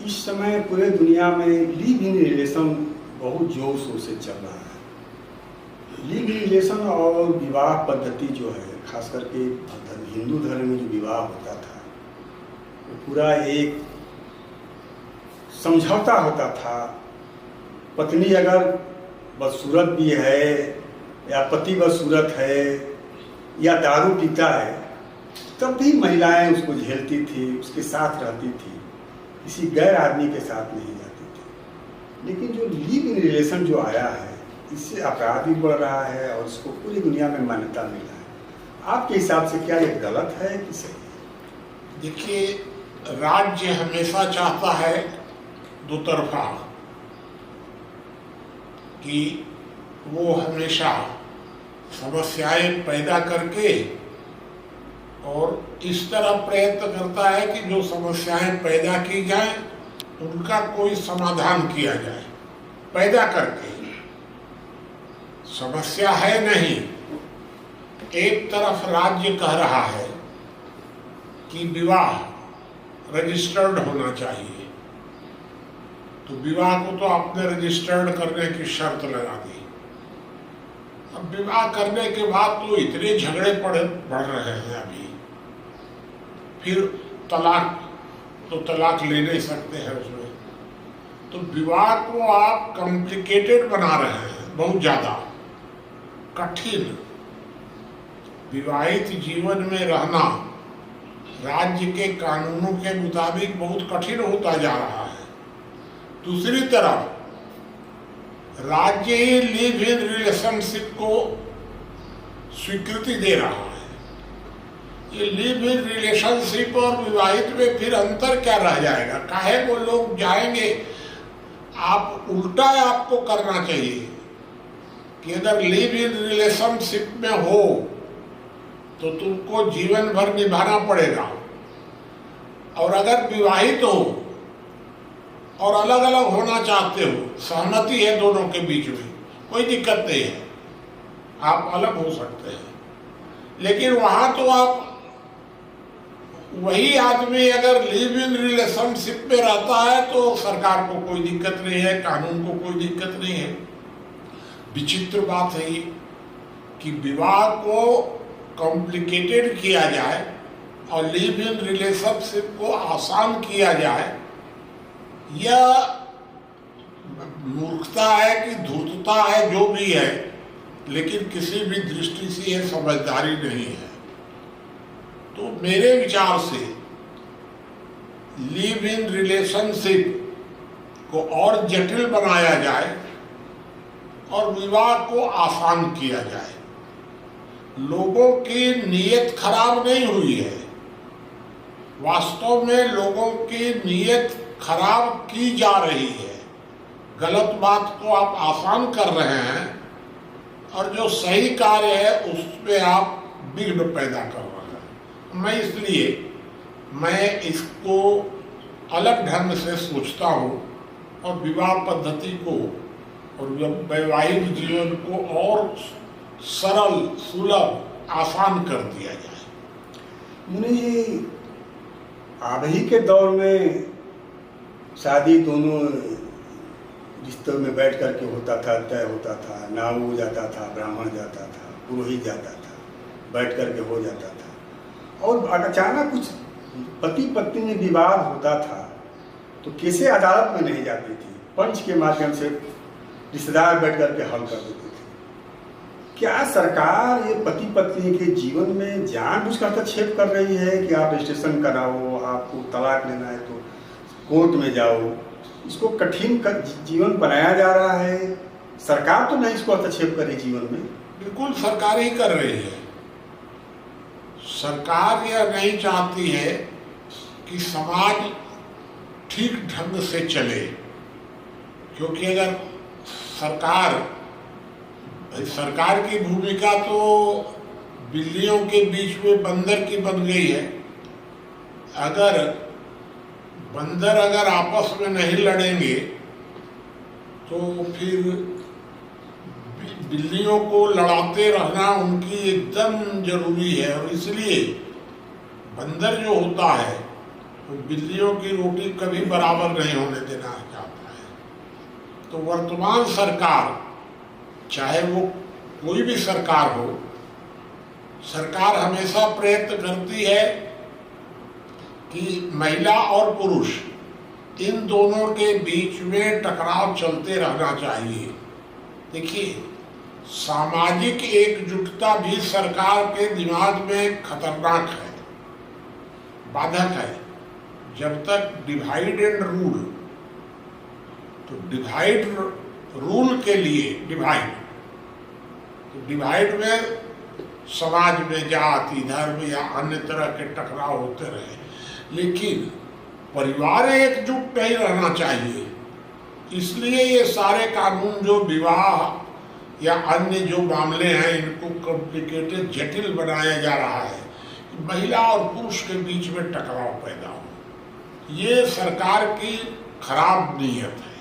इस समय पूरे दुनिया में लिव इन रिलेशन बहुत जोर शोर से चल रहा है। लिव इन रिलेशन और विवाह पद्धति जो है, खास करके हिंदू धर्म में जो विवाह होता था वो पूरा एक समझौता होता था। पत्नी अगर बदसूरत भी है या पति बदसूरत है या दारू पीता है तब भी महिलाएं उसको झेलती थी, उसके साथ रहती थी, किसी गैर आदमी के साथ नहीं जाती थी। लेकिन जो लिव इन रिलेशन जो आया है इससे अपराध भी बढ़ रहा है और इसको पूरी दुनिया में मान्यता मिला है। आपके हिसाब से क्या ये गलत है कि सही है? देखिए, राज्य हमेशा चाहता है दो तरफा, कि वो हमेशा समस्याएं पैदा करके और इस तरह प्रयत्न करता है कि जो समस्याएं पैदा की जाए उनका कोई समाधान किया जाए। पैदा करके समस्या है नहीं। एक तरफ राज्य कह रहा है कि विवाह रजिस्टर्ड होना चाहिए, तो विवाह को तो आपने रजिस्टर्ड करने की शर्त लगा दी। अब विवाह करने के बाद तो इतने झगड़े बढ़ रहे हैं अभी। फिर तलाक, तो तलाक ले नहीं सकते हैं उसमें। तो विवाह को आप कॉम्प्लिकेटेड बना रहे हैं, बहुत ज्यादा कठिन। विवाहित जीवन में रहना राज्य के कानूनों के मुताबिक बहुत कठिन होता जा रहा है। दूसरी तरफ राज्य ही लिव इन रिलेशनशिप को स्वीकृति दे रहा है। ये लिव इन रिलेशनशिप और विवाहित में फिर अंतर क्या रह जाएगा? काहे वो लोग जाएंगे? आप उल्टा आपको करना चाहिए कि अगर लिव इन रिलेशनशिप में हो तो तुमको जीवन भर निभाना पड़ेगा, और अगर विवाहित हो और अलग अलग होना चाहते हो, सहमति है दोनों के बीच में, कोई दिक्कत नहीं है, आप अलग हो सकते हैं। लेकिन वहां तो आप वही आदमी अगर लिव इन रिलेशनशिप में रहता है तो सरकार को कोई दिक्कत नहीं है, कानून को कोई दिक्कत नहीं है। विचित्र बात है कि विवाह को कॉम्प्लिकेटेड किया जाए और लिव इन रिलेशनशिप को आसान किया जाए। यह मूर्खता है कि धूर्तता है, जो भी है, लेकिन किसी भी दृष्टि से यह समझदारी नहीं है। तो मेरे विचार से लिव इन रिलेशनशिप को और जटिल बनाया जाए और विवाह को आसान किया जाए। लोगों की नीयत खराब नहीं हुई है, वास्तव में लोगों की नीयत खराब की जा रही है। गलत बात को आप आसान कर रहे हैं और जो सही कार्य है उसमें आप विघ्न पैदा कर रहे हैं। मैं इसको अलग ढंग से सोचता हूँ और विवाह पद्धति को और वैवाहिक जीवन को और सरल, सुलभ, आसान कर दिया जाए। मुनि जी, अभी के दौर में शादी दोनों रिश्तों में बैठ करके होता था, तय होता था, नाव हो जाता था, ब्राह्मण जाता था, पुरोहित जाता था, बैठ करके हो जाता था। और अचानक कुछ पति पत्नी में विवाद होता था तो केसें अदालत में नहीं जाती थी, पंच के माध्यम से रिश्तेदार बैठ करके हल कर देते थे। क्या सरकार ये पति पत्नी के जीवन में जानबूझकर हस्तक्षेप कर रही है कि आप रजिस्ट्रेशन कराओ, आपको तलाक लेना है तो कोर्ट में जाओ, इसको कठिन जीवन बनाया जा रहा है? सरकार तो नहीं इसको हस्तक्षेप कर रही जीवन में। बिल्कुल सरकार ही कर रही है। सरकार यह नहीं चाहती है कि समाज ठीक ढंग से चले, क्योंकि अगर सरकार की भूमिका तो बिल्लियों के बीच में बंदर की बन गई है। अगर बंदर आपस में नहीं लड़ेंगे तो फिर बिल्लियों को लड़ाते रहना उनकी एकदम जरूरी है। और इसलिए बंदर जो होता है बिल्लियों की रोटी कभी बराबर नहीं होने देना चाहता है। तो वर्तमान सरकार, चाहे वो कोई भी सरकार हो, सरकार हमेशा प्रयत्न करती है कि महिला और पुरुष इन दोनों के बीच में टकराव चलते रहना चाहिए। देखिए, सामाजिक एकजुटता भी सरकार के दिमाग में खतरनाक है, बाधक है। जब तक डिवाइड एंड रूल, तो डिवाइड रूल के लिए डिवाइड, तो डिवाइड में समाज में जाति धर्म या अन्य तरह के टकराव होते रहे, लेकिन परिवार एकजुट नहीं रहना चाहिए। इसलिए ये सारे कानून जो विवाह या अन्य जो मामले हैं, इनको कॉम्प्लिकेटेड, जटिल बनाया जा रहा है कि महिला और पुरुष के बीच में टकराव पैदा हो। ये सरकार की खराब नीयत है।